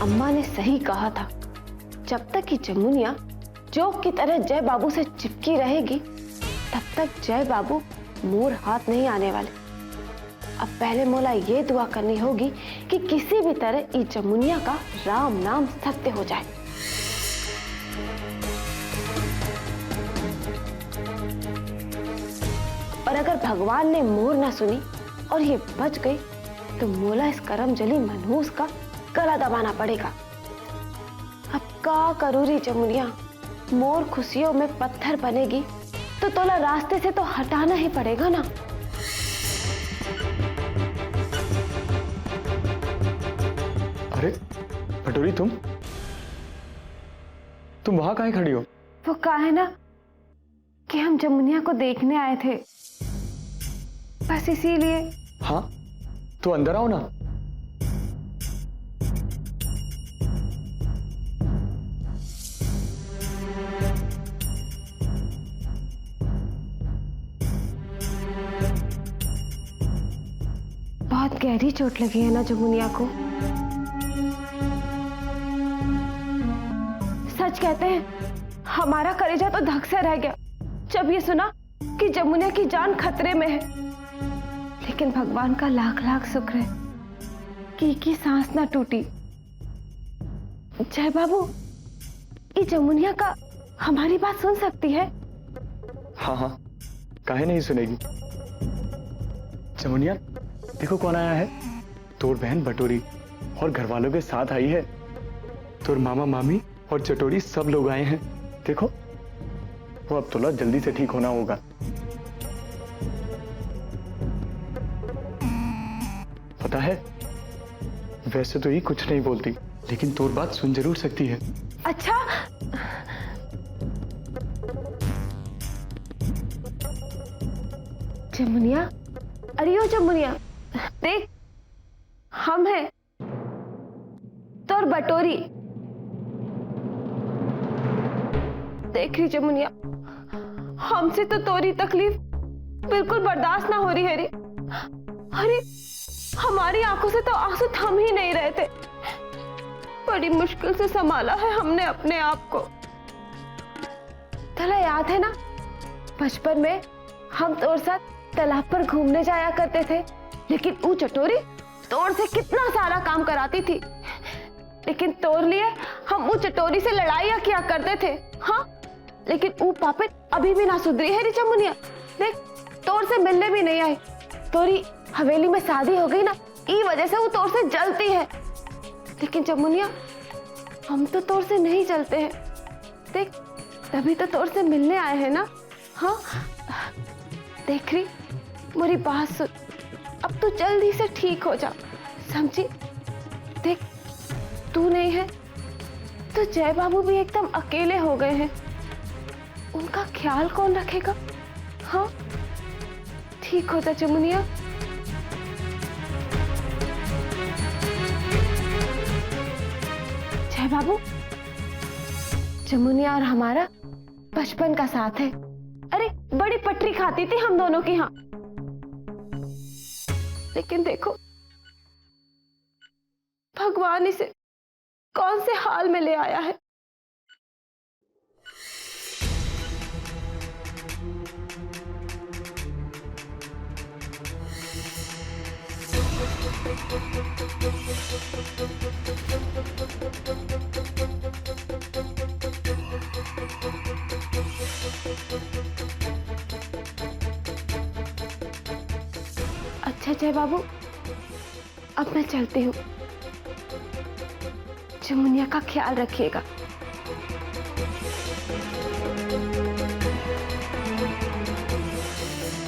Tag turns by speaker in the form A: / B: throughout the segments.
A: अम्मा ने सही कहा था, जब तक कि जमुनिया जोक की तरह जय बाबू से चिपकी रहेगी तब तक जय बाबू मोर हाथ नहीं आने वाले। अब पहले मोला ये दुआ करनी होगी कि किसी भी तरह इस जमुनिया का राम नाम सत्य हो जाए। और अगर भगवान ने मोर ना सुनी और ये बच गई तो मोला इस करमजली मनहूस का गला दबाना पड़ेगा। अब का करूँ री जमुनिया, मोर खुशियों में पत्थर बनेगी तो तोला रास्ते से तो हटाना ही पड़ेगा ना।
B: अरे भटोरी, तुम वहां काहे खड़ी हो?
A: वो कहा है ना कि हम जमुनिया को देखने आए थे, बस इसीलिए।
B: हाँ तो अंदर आओ ना।
A: बहुत गहरी चोट लगी है ना जमुनिया को। सच कहते हैं हमारा कलेजा तो धक से रह गया जब ये सुना कि जमुनिया की जान खतरे में है। लेकिन भगवान का लाख लाख शुक्र है कि सांस ना टूटी। जय बाबू, ये जमुनिया का हमारी बात सुन सकती है?
B: हाँ हाँ, काहे नहीं सुनेगी। जमुनिया देखो कौन आया है। तोर बहन भटोरी और घर वालों के साथ आई है। तोर मामा मामी और चटोरी सब लोग आए हैं। देखो वो अब थोड़ा जल्दी से ठीक होना होगा। पता है वैसे तो ये कुछ नहीं बोलती, लेकिन तोर बात सुन जरूर सकती है।
A: अच्छा, जमुनिया, अरे ओ जमुनिया देख, हम हैं तोर बटोरी। देख रही जमुनिया, हमसे तो तोरी तकलीफ बिल्कुल बर्दाश्त ना हो रही है रे। अरे हमारी आंखों से तो आंसू थम ही नहीं रहे थे। बड़ी मुश्किल से संभाला है हमने अपने आप को। तला याद है ना, बचपन में हम तोर साथ तालाब पर घूमने जाया करते थे, लेकिन वो चटोरी तोर से कितना सारा काम कराती थी, लेकिन तोर लिए हम वो चटोरी से लड़ाइयां किया करते थे। हाँ, लेकिन वो पापित अभी भी ना सुधरी है री जमुनिया। देख, तोर से मिलने भी नहीं आई। तोरी हवेली में शादी हो गई ना, ई वजह से वो तोर से जलती है। लेकिन जमुनिया, हम तो तोर से नहीं जलते हैं। देख, तभी तो तोर से मिलने आए हैं ना। हाँ, देख रही, मेरी बात सुन, अब तू जल्दी से ठीक हो जा, समझी? देख, तू नहीं है तो जय बाबू भी एकदम अकेले हो गए हैं। उनका ख्याल कौन रखेगा? हाँ, ठीक हो जा जमुनिया। जय बाबू, जमुनिया और हमारा बचपन का साथ है। अरे बड़ी पटरी खाती थी हम दोनों की। हाँ, लेकिन देखो भगवान इसे कौन से हाल में ले आया है। अच्छा जय बाबू, अब मैं चलती हूँ। जमुनिया का ख्याल रखिएगा।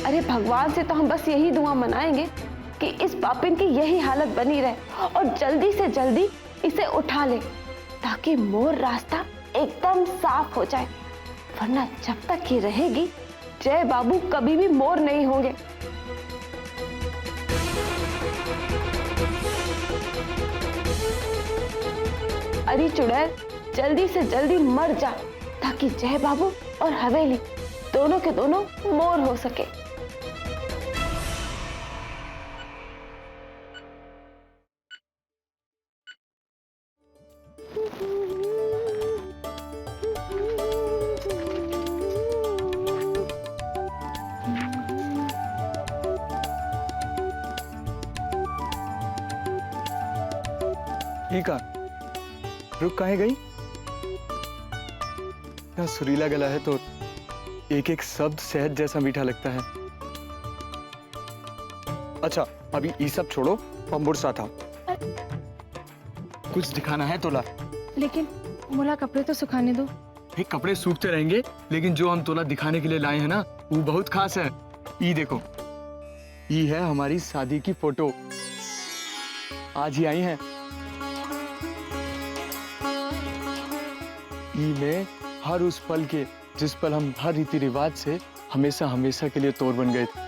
A: अरे भगवान से तो हम बस यही दुआ मनाएंगे कि इस पापिन की यही हालत बनी रहे और जल्दी से जल्दी इसे उठा ले, ताकि मोर रास्ता एकदम साफ हो जाए। वरना जब तक ये रहेगी, जय बाबू कभी भी मोर नहीं होंगे। अरे चुड़ैल, जल्दी से जल्दी मर जा, ताकि जय बाबू और हवेली दोनों के दोनों मोर हो सके।
B: ये कहा रुक काहे गई? क्या सुरीला गला है तो एक एक शब्द शहद जैसा मीठा लगता है। अच्छा अभी ये सब छोड़ो, पंबुर सा था, कुछ दिखाना है तोला।
A: लेकिन मोला कपड़े तो सुखाने दो।
B: कपड़े सूखते रहेंगे, लेकिन जो हम तोला दिखाने के लिए लाए हैं ना वो बहुत खास है। ये देखो, ये है हमारी शादी की फोटो, आज ही आई है। ये में हर उस पल के जिस पल हम हर रीति रिवाज से हमेशा हमेशा के लिए तोड़ बन गए थे,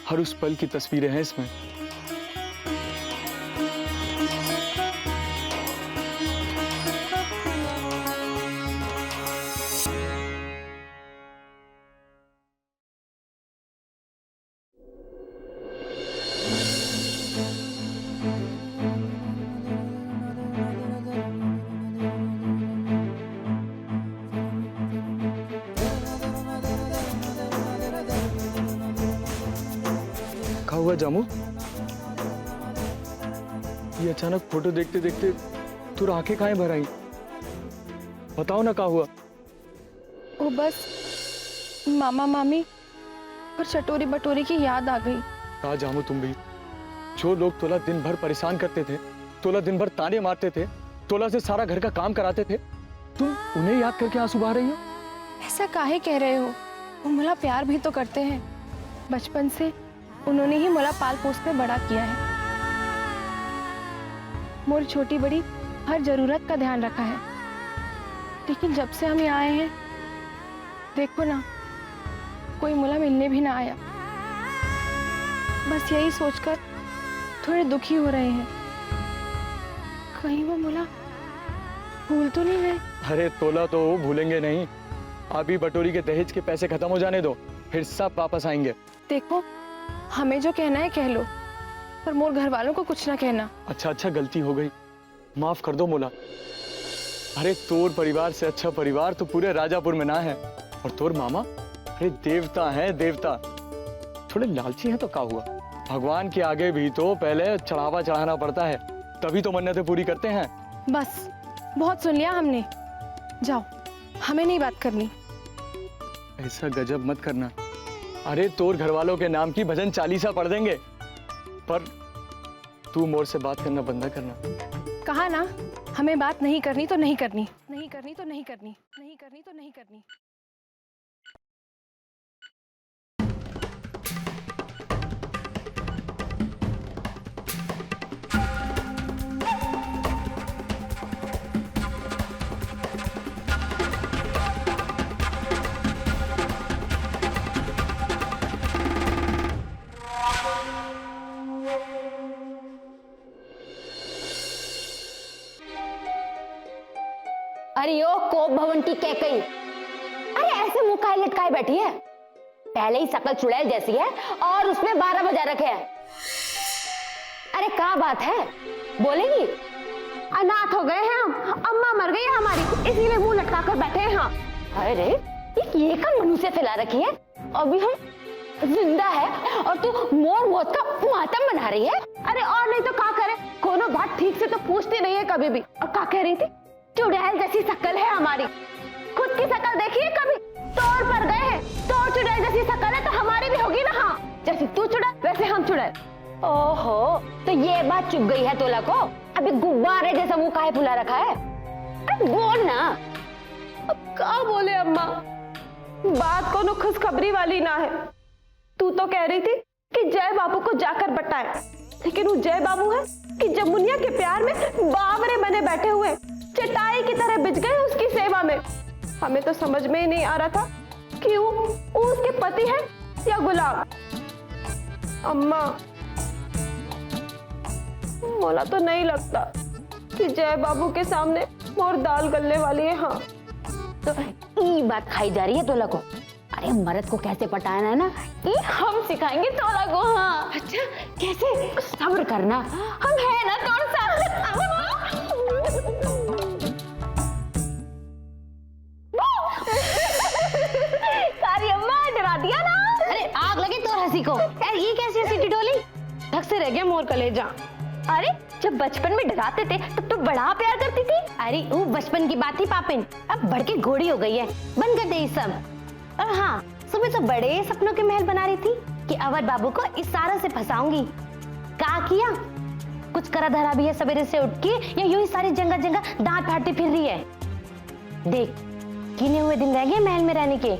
B: हर उस पल की तस्वीरें हैं इसमें। क्या हुआ जामू? ये अचानक फोटो देखते देखते तू आंखें काहे भर आई? बताओ ना क्या हुआ?
A: वो बस मामा मामी और चटोरी बटोरी की याद आ गई।
B: कहा जामू तुम भी, जो लोग तोला दिन भर परेशान करते थे, तोला दिन भर ताने मारते थे, तोला से सारा घर का काम कराते थे, तुम उन्हें याद करके आंसू बहा रही हो?
A: ऐसा काहे कह रहे हो? वो मोला प्यार भी तो करते हैं। बचपन से उन्होंने ही मोला पाल पोस कर बड़ा किया है। मोर छोटी बड़ी हर जरूरत का ध्यान रखा है। लेकिन जब से हम यहाँ आए हैं, देखो ना, कोई मोला मिलने भी ना आया। बस यही सोचकर थोड़े दुखी हो रहे हैं, कहीं वो मोला भूल तो नहीं गए।
B: अरे तोला तो भूलेंगे नहीं, अभी बटोरी के दहेज के पैसे खत्म हो जाने दो, फिर सब वापस आएंगे।
A: देखो, हमें जो कहना है कह लो, पर मोर घर वालों को कुछ ना कहना।
B: अच्छा अच्छा, गलती हो गई, माफ कर दो मोला। अरे तोर परिवार से अच्छा परिवार तो पूरे राजापुर में ना है। और तोर मामा अरे देवता है, देवता। थोड़े लालची हैं तो क्या हुआ, भगवान के आगे भी तो पहले चढ़ावा चढ़ाना पड़ता है, तभी तो मन्नतें पूरी करते हैं।
A: बस बहुत सुन लिया हमने, जाओ, हमें नहीं बात करनी।
B: ऐसा गजब मत करना। अरे तोर घर वालों के नाम की भजन चालीसा पढ़ देंगे, पर तू मोर से बात करना बंद करना।
A: कहा ना, हमें बात नहीं करनी तो नहीं करनी, नहीं करनी तो नहीं करनी, नहीं करनी तो नहीं करनी।
C: अरे ओ कोप भवन की कह कही, अरे ऐसे मुंह काहे लटकाए बैठी है? पहले ही शकल चुड़ैल जैसी है और उसमें 12 बजा रखे हैं। अरे क्या बात है, बोलेगी?
A: अनाथ हो गए हैं हम, अम्मा मर गई है हमारी, इसीलिए मुंह लटका कर बैठे हैं। हाँ।
C: अरे ये कब मनुष्य फैला रखी है? अभी हम जिंदा है और तू मोर मौत का मातम मना रही है।
A: अरे और नहीं तो क्या करे, कोनो बात ठीक से तो पूछती नहीं है कभी भी। और क्या कह रही थी? चुड़ैल जैसी शक्ल है हमारी, खुद की शक्ल देखी है कभी? तोड़ पर गए हैं, तोड़ चुड़ैल जैसी शक्ल है तो हमारी भी होगी ना। हाँ, जैसे तू चुड़ैल वैसे हम चुड़ैल।
C: ओहो, तो ये बात चुप गई है तोला को? अभी गुब्बारे जैसा मुंह काहे फुला रखा है? अरे बोल ना।
A: अब क्या बोले अम्मा, बात कोनो खुशखबरी वाली ना है। तू तो कह रही थी कि जय बाबू को जाकर बटाए, लेकिन वो जय बाबू है कि जमुनिया के प्यार में बावरे बने बैठे हुए चटाई की तरह बिछ गए उसकी सेवा में। हमें तो समझ में ही नहीं आ रहा था कि वो उसके पति है या गुलाम। अम्मा, मोला तो नहीं लगता कि जय बाबू के सामने मोर दाल गलने वाली है। हाँ,
C: तो ये बात खाई जा रही है तोला को? अरे मर्द को कैसे पटाना है ना, ये हम सिखाएंगे तोला को। हाँ,
A: अच्छा कैसे?
C: सब्र करना, हम है ना तोर साथ। सारी अम्मा डरा दिया ना। अरे आग लगे तोर हंसी को। यार ये कैसी हंसी टिटोली?
A: धक से रह गया मोर कलेजा।
C: अरे जब बचपन में डराते थे तब तो बड़ा प्यार करती थी। अरे वो बचपन की बात थी पापिन, अब बढ़ के घोड़ी हो गई है, बंद कर दे ये सब। और हाँ, सुबह तो बड़े सपनों के महल बना रही थी कि अवध बाबू को इशारों से फंसाऊंगी। क्या किया? कुछ करा धरा भी है सवेरे से उठ के, या यूं ही सारी जगह जगह दांत फाड़ती फिर रही है। देख, गिने हुए दिन रह गए महल में रहने के।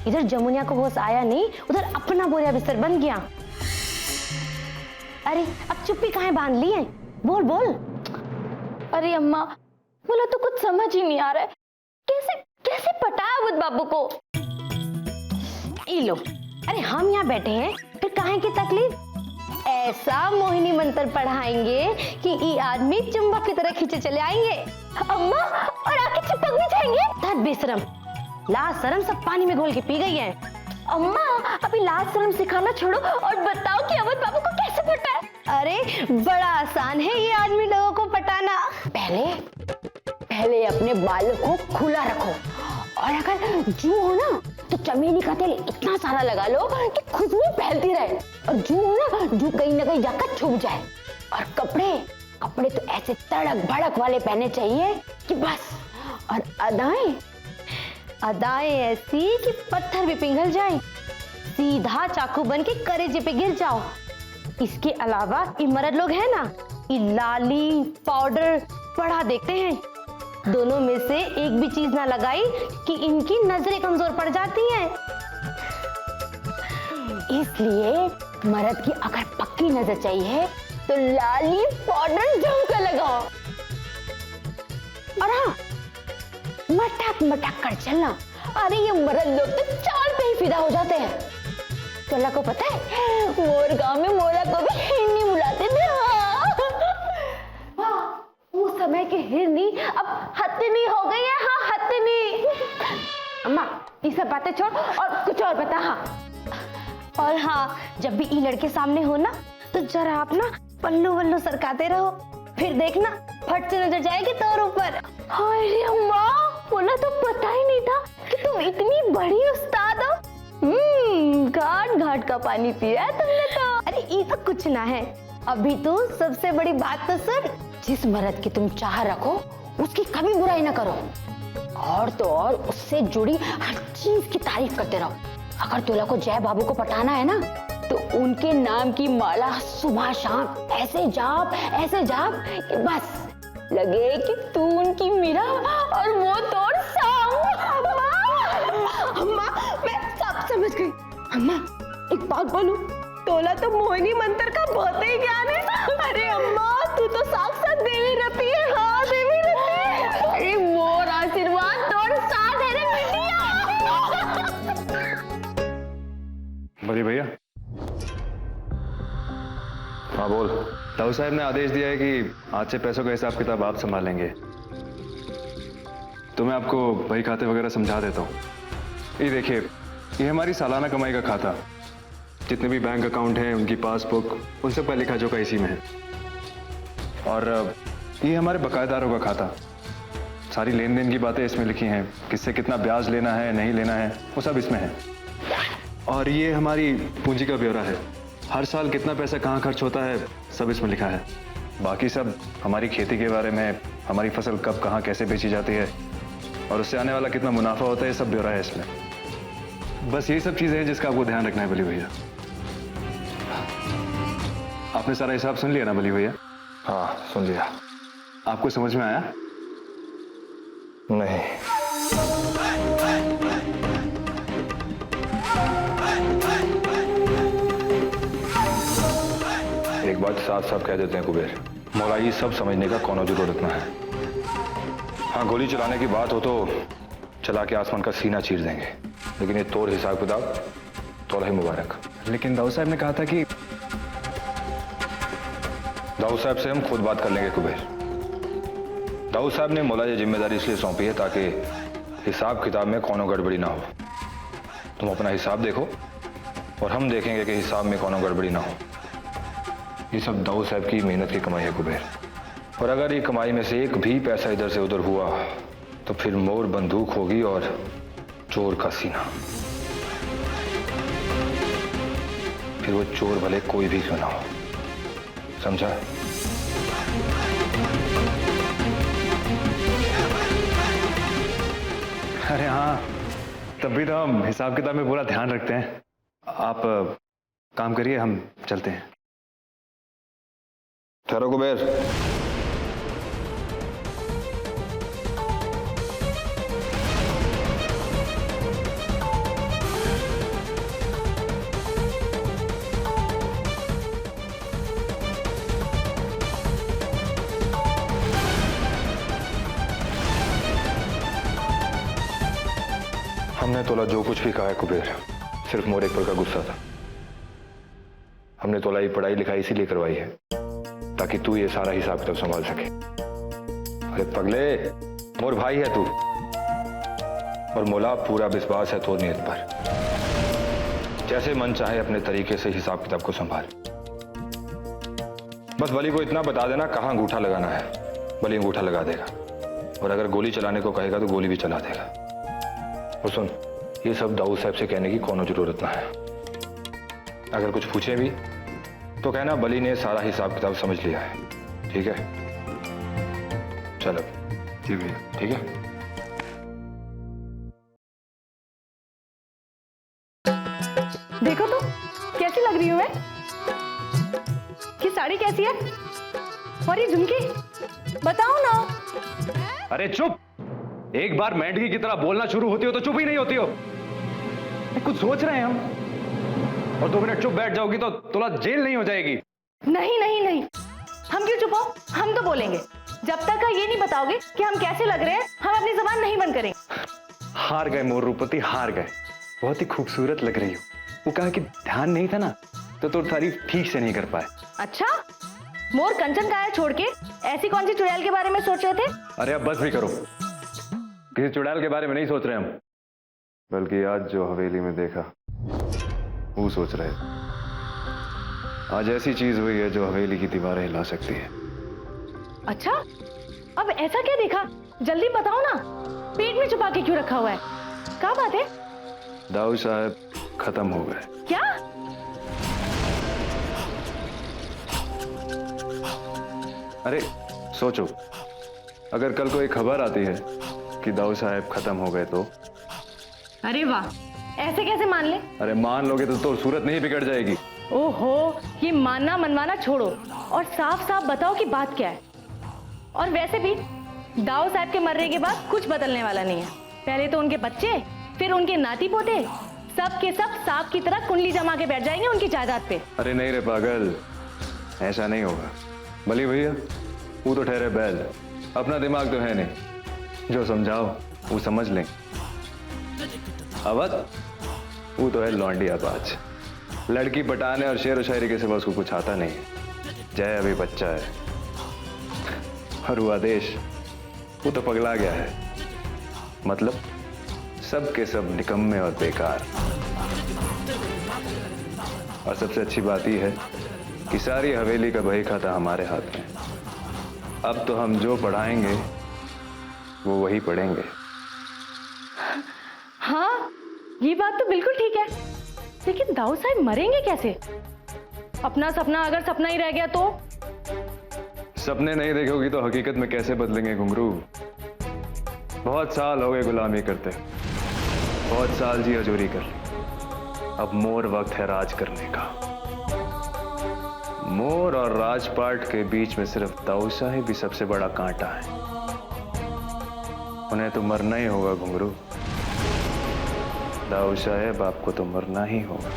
C: इधर जमुनिया को होश आया नहीं, उधर अपना बोरिया बिस्तर बन गया। अरे अब चुप्पी काहे बांध ली है? बोल बोल।
A: अरे अम्मा, बोला तो कुछ समझ ही नहीं आ रहा है, कैसे कैसे पटाया अवध बाबू को।
C: ई लो, अरे हम यहाँ बैठे हैं, फिर काहे की तकलीफ? ऐसा मोहिनी मंत्र पढ़ाएंगे कि ये आदमी चुंबक की तरह खींचे चले आएंगे।
A: अम्मा, और आके चिपक भी जाएंगे।
C: धत बेशरम, लाज शर्म सब पानी में घोल के पी गई है।
A: अम्मा, अभी लाज शर्म सिखाना छोड़ो और बताओ कि अवध बाबू को कैसे पटाया।
C: अरे बड़ा आसान है ये आदमी लोगों को पटाना। पहले अपने बालों को खुला रखो, और अगर जू हो ना तो चमेली का तेल इतना सारा लगा लो कि खुशबू फैलती रहे, और जू हो ना जू कहीं ना कहीं जाकर छुप जाए। और कपड़े तो ऐसे तड़क भड़क वाले पहने चाहिए कि बस। और अदाएं ऐसी कि पत्थर भी पिघल जाए, सीधा चाकू बन के कलेजे पे गिर जाओ। इसके अलावा ये मर्द लोग हैं ना, ये लाली पाउडर बड़ा देखते हैं, दोनों में से एक भी चीज ना लगाई कि इनकी नजरें कमजोर पड़ जाती हैं। इसलिए मर्द की अगर पक्की नजर चाहिए तो लाली पाउडर जमकर लगाओ। और हाँ, मटक कर चलना। अरे ये मर्द लोग तो चाल पे ही फिदा हो जाते हैं। तोला को पता है, मोर गांव में मोरा को भी हिरनी बुलाते थे।
A: उस समय की हिरनी अब हथनी हो गई है। हाँ, हथनी। अम्मा, ये सब बातें छोड़ और कुछ और बता। हाँ,
C: और हाँ, जब भी ये लड़के सामने हो ना तो जरा अपना पल्लू वल्लू सरकाते रहो, फिर देखना फट से नजर जाएगी तोर ऊपर।
A: अरे अम्मा, बोला तो पता ही नहीं था कि तुम इतनी बड़ी उस्ताद हो। घाट घाट का पानी पिया है तुमने तो।
C: अरे ये तो कुछ ना है। अभी तो सबसे बड़ी बात तो सुन, जिस मर्द की तुम चाह रखो उसकी कभी बुराई ना करो, और तो और उससे जुड़ी हर चीज की तारीफ करते रहो। अगर तोला को जय बाबू को पटाना है ना तो उनके नाम की माला सुबह शाम ऐसे जाप कि बस लगे कि तू उनकी मीरा और वो तोड़ सांप।
A: अम्मा, मैं सब समझ गई। अम्मा, एक बात बोलूं, तोला तो मोहिनी मंत्र का बहुत ही ज्ञान है। अरे अम्मा, तू तो साक्षात देवी रती है। हाँ, देवी रती है। अरे मोर आशीर्वाद तोड़ साथ है रे बिटिया।
D: बड़ी भैया। हाँ बोल। दाऊ साहब ने आदेश दिया है कि आज से पैसों का हिसाब किताब आप संभालेंगे, तो मैं आपको बही खाते वगैरह समझा देता हूँ। ये देखिए, ये हमारी सालाना कमाई का खाता, जितने भी बैंक अकाउंट हैं उनकी पासबुक, उन सब का लिखा जोखा इसी में है। और ये हमारे बकायेदारों का खाता, सारी लेन देन की बातें इसमें लिखी हैं, किससे कितना ब्याज लेना है नहीं लेना है वो सब इसमें है। और ये हमारी पूंजी का ब्यौरा है, हर साल कितना पैसा कहाँ खर्च होता है सब इसमें लिखा है। बाकी सब हमारी खेती के बारे में, हमारी फसल कब कहाँ कैसे बेची जाती है और उससे आने वाला कितना मुनाफा होता है, सब ब्यौरा है इसमें। बस यही सब चीजें हैं जिसका आपको ध्यान रखना है बली भैया। आपने सारा हिसाब सुन लिया ना बली भैया?
E: हाँ सुन लिया।
D: आपको समझ में आया?
E: नहीं। एक बात साफ साफ कह देते हैं कुबेर, मौला ये सब समझने का कोनो जरूरत ना है। हाँ, गोली चलाने की बात हो तो चला के आसमान का सीना चीर देंगे, लेकिन ये तोड़ हिसाब किताब तोड़ा ही मुबारक।
D: लेकिन दाऊ साहब ने कहा था कि
E: दाऊ साहब से हम खुद बात कर लेंगे कुबेर। दाऊ साहब ने मौला ये जिम्मेदारी इसलिए सौंपी है ताकि हिसाब किताब में कोनो गड़बड़ी ना हो। तुम अपना हिसाब देखो और हम देखेंगे कि हिसाब में कोनो गड़बड़ी ना हो। ये सब दाऊ साहब की मेहनत की कमाई है कुबेर, और अगर ये कमाई में से एक भी पैसा इधर से उधर हुआ तो फिर मोर बंदूक होगी और चोर का सीना। फिर वो चोर भले कोई भी क्यों ना हो, समझा?
D: तब भी तो हम हिसाब किताब में पूरा ध्यान रखते हैं। आप काम करिए, हम चलते हैं।
E: ठहरो कुबेर। हमने तोला जो कुछ भी कहा है कुबेर, सिर्फ मोर एक पर का गुस्सा था। हमने तोला ये पढ़ाई लिखाई इसीलिए करवाई है ताकि तू ये सारा हिसाब किताब संभाल सके। अरे पगले, मोर भाई है तू, और मोला पूरा विश्वास है तो नियत पर। जैसे मन चाहे अपने तरीके से हिसाब किताब को संभाल। बस बली को इतना बता देना कहाँ अंगूठा लगाना है, बली अंगूठा लगा देगा। और अगर गोली चलाने को कहेगा तो गोली भी चला देगा। और सुन, ये सब दाऊद साहब से कहने की कोनो जरूरत ना है। अगर कुछ पूछे भी तो कहना बली ने सारा हिसाब किताब समझ लिया है, ठीक है? चलो।
D: जी भैया।
E: ठीक है।
A: देखो तो कैसी लग रही हूँ मैं। ये साड़ी कैसी है और ये झुमकी, बताओ ना।
D: अरे चुप! एक बार मेंढकी की तरह बोलना शुरू होती हो तो चुप ही नहीं होती हो। कुछ सोच रहे हैं हम, और 2 मिनट चुप बैठ जाओगी तो तोला जेल नहीं हो जाएगी।
A: नहीं नहीं नहीं, हम क्यों चुप हो, हम तो बोलेंगे। जब तक का ये नहीं बताओगे कि हम कैसे लग रहे हैं, हम अपनी जुबान नहीं बंद करेंगे।
D: हार गए मोर रूपति, हार गए। बहुत ही खूबसूरत लग रही हो। वो कहा कि ध्यान नहीं था ना तो तारीफ ठीक से नहीं कर पाए।
A: अच्छा, मोर कंचन काया छोड़ के ऐसी कौन सी चुड़ैल के बारे में सोच रहे थे?
D: अरे अब बस भी करो। किसी चुड़ैल के बारे में नहीं सोच रहे हम, बल्कि आज जो हवेली में देखा वो सोच रहे। आज ऐसी चीज हुई है जो हवेली की दीवारें हिला सकती है।
A: अच्छा, अब ऐसा क्या देखा, जल्दी बताओ ना। पेट में छुपा के क्यों रखा हुआ है, क्या बात है?
D: दाऊद साहब खत्म हो गए।
A: क्या?
D: अरे सोचो, अगर कल को एक खबर आती है कि दाऊद साहब खत्म हो गए तो?
A: अरे वाह, ऐसे कैसे मान ले?
D: अरे मान लोगे तो सूरत नहीं बिगड़ जाएगी।
A: ओहो, ये मानना मनवाना छोड़ो और साफ साफ बताओ कि बात क्या है। और वैसे भी दाऊद साहब के मरने के बाद कुछ बदलने वाला नहीं है। पहले तो उनके बच्चे, फिर उनके नाती पोते, सब के सब सांप की तरह कुंडली जमा के बैठ जाएंगे उनकी जायदाद पे।
D: अरे नहीं रे पागल, ऐसा नहीं होगा। भली भैया, वो तो ठहरे बैल, अपना दिमाग तो है नहीं। जो समझाओ वो समझ लें। अवध, वो तो है लौंडियाबाज, लड़की पटाने और शेर व शायरी के सिवा उसको कुछ आता नहीं है। जय अभी बच्चा है, और वो आदेश, वो तो पगला गया है। मतलब सब के सब निकम्मे और बेकार। और सबसे अच्छी बात यह है कि सारी हवेली का बही खाता हमारे हाथ में। अब तो हम जो पढ़ाएंगे वो वही पढ़ेंगे।
A: हाँ, ये बात तो बिल्कुल ठीक है, लेकिन दाऊद साहब मरेंगे कैसे? अपना सपना अगर सपना ही रह गया तो?
D: सपने नहीं देखोगी तो हकीकत में कैसे बदलेंगे घुंघरू? बहुत साल हो गए गुलामी करते, बहुत साल जी हजूरी कर ली। अब मोर वक्त है राज करने का। मोर और राजपाट के बीच में सिर्फ दाऊद साहब ही सबसे बड़ा कांटा है। उन्हें तो मरना ही होगा घुंघरू। दाऊद साहब, आपको तो मरना ही होगा।